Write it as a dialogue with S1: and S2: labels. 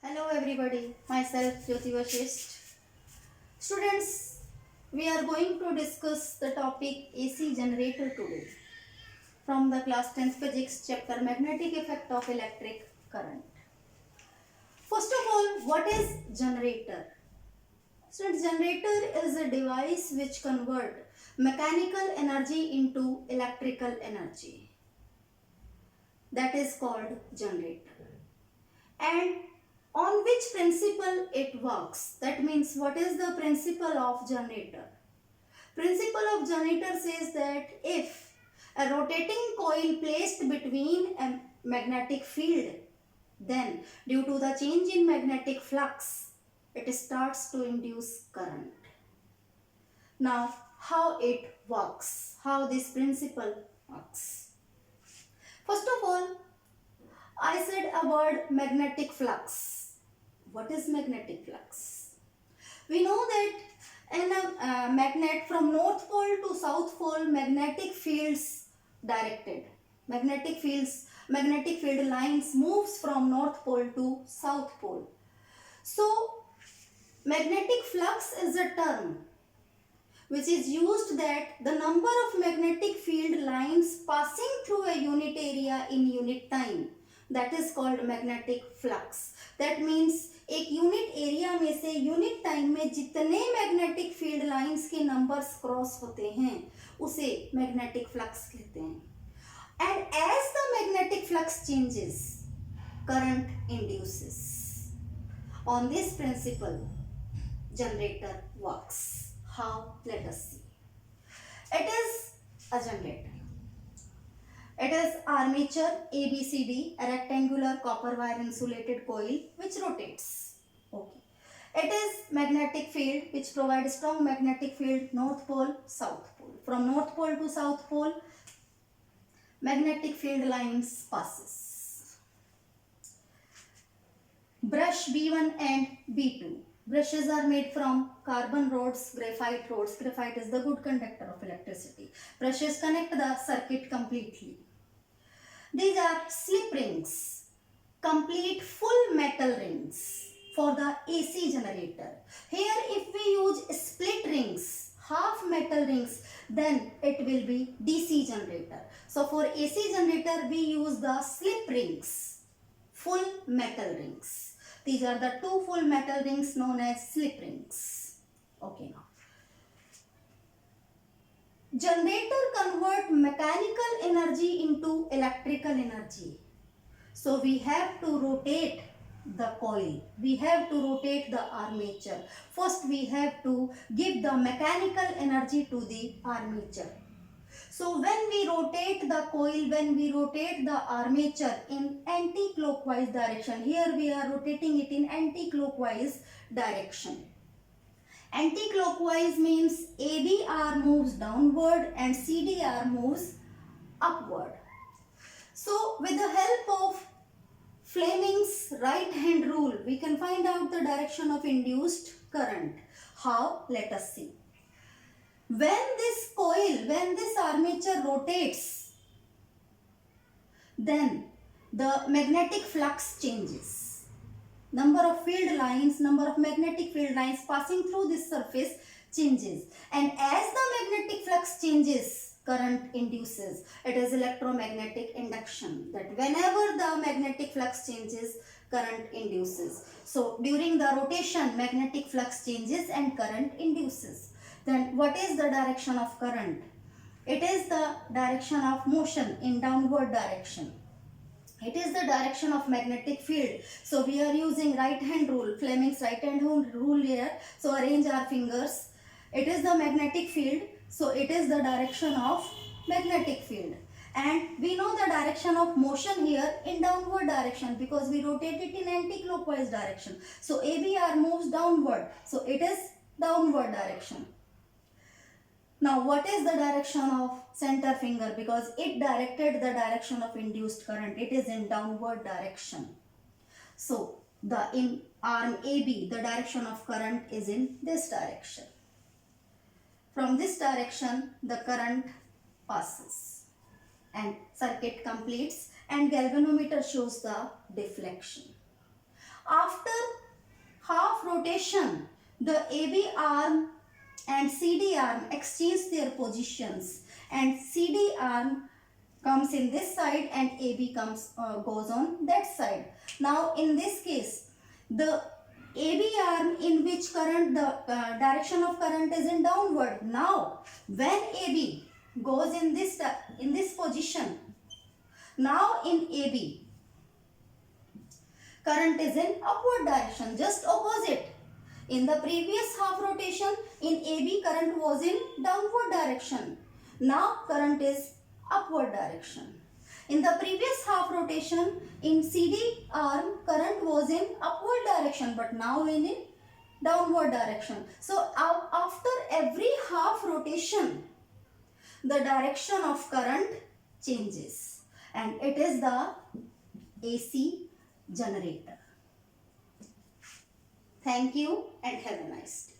S1: Hello everybody, myself Jyoti Vashisht. Students, we are going to discuss the topic AC generator today from the class 10th physics chapter magnetic effect of electric current. First of all, what is generator? Students, generator is a device which convert mechanical energy into electrical energy. That is called generator. And on which principle it works? That means what is the principle of generator? Principle of generator says that if a rotating coil placed between a magnetic field, then due to the change in magnetic flux, it starts to induce current. Now, how it works? How this principle works? First of all, I said about magnetic flux. What is magnetic flux? We know that in a magnet from north pole to south pole, magnetic fields directed. Magnetic field lines moves from north pole to south pole. So, magnetic flux is a term which is used that the number of magnetic field lines passing through a unit area in unit time, that is called magnetic flux. That means एक unit area में से unit time में जितने magnetic field lines के numbers cross होते हैं उसे magnetic flux कहते हैं. And as the magnetic flux changes, current induces. On this principle generator works. How? Let us see. It is a generator. It is armature ABCD, a rectangular copper wire insulated coil which rotates. Okay. It is magnetic field which provides strong magnetic field north pole, south pole. From north pole to south pole, magnetic field lines passes. Brush B1 and B2. Brushes are made from carbon rods, graphite rods. Graphite is the good conductor of electricity. Brushes connect the circuit completely. These are slip rings, complete full metal rings for the AC generator. Here if we use split rings, half metal rings, then it will be DC generator. So for AC generator we use the slip rings, full metal rings. These are the two full metal rings known as slip rings. Okay, now. Generator convert mechanical energy into electrical energy. So we have to rotate the coil. We have to rotate the armature. First we have to give the mechanical energy to the armature. So when we rotate the coil, when we rotate the armature in anti-clockwise direction, here we are rotating it in anti-clockwise direction. Anti-clockwise means ABR moves downward and CDR moves upward. So with the help of Fleming's right hand rule, we can find out the direction of induced current. How? Let us see. When this coil, when this armature rotates, then the magnetic flux changes. Number of field lines, number of magnetic field lines passing through this surface changes. And as the magnetic flux changes, current induces. It is electromagnetic induction, that whenever the magnetic flux changes, current induces. So during the rotation, magnetic flux changes and current induces. Then what is the direction of current? It is the direction of motion in downward direction. It is the direction of magnetic field. So we are using right hand rule, Fleming's right hand rule here. So arrange our fingers. It is the magnetic field. So it is the direction of magnetic field. And we know the direction of motion here in downward direction because we rotate it in anti-clockwise direction. So ABR moves downward. So it is downward direction. Now what is the direction of center finger? Because it directed the direction of induced current. It is in downward direction. So the in arm AB, the direction of current is in this direction. From this direction the current passes and circuit completes and galvanometer shows the deflection. After half rotation, the AB arm and CD arm exchange their positions, and CD arm comes in this side and AB goes on that side. Now in this case, the AB arm in which current, the direction of current is in downward. Now when AB goes in this position, now in AB current is in upward direction, just opposite. In the previous half rotation, in AB current was in downward direction. Now current is upward direction. In the previous half rotation, in CD arm current was in upward direction, but now in downward direction. So after every half rotation, the direction of current changes, and it is the AC generator. Thank you and have a nice day.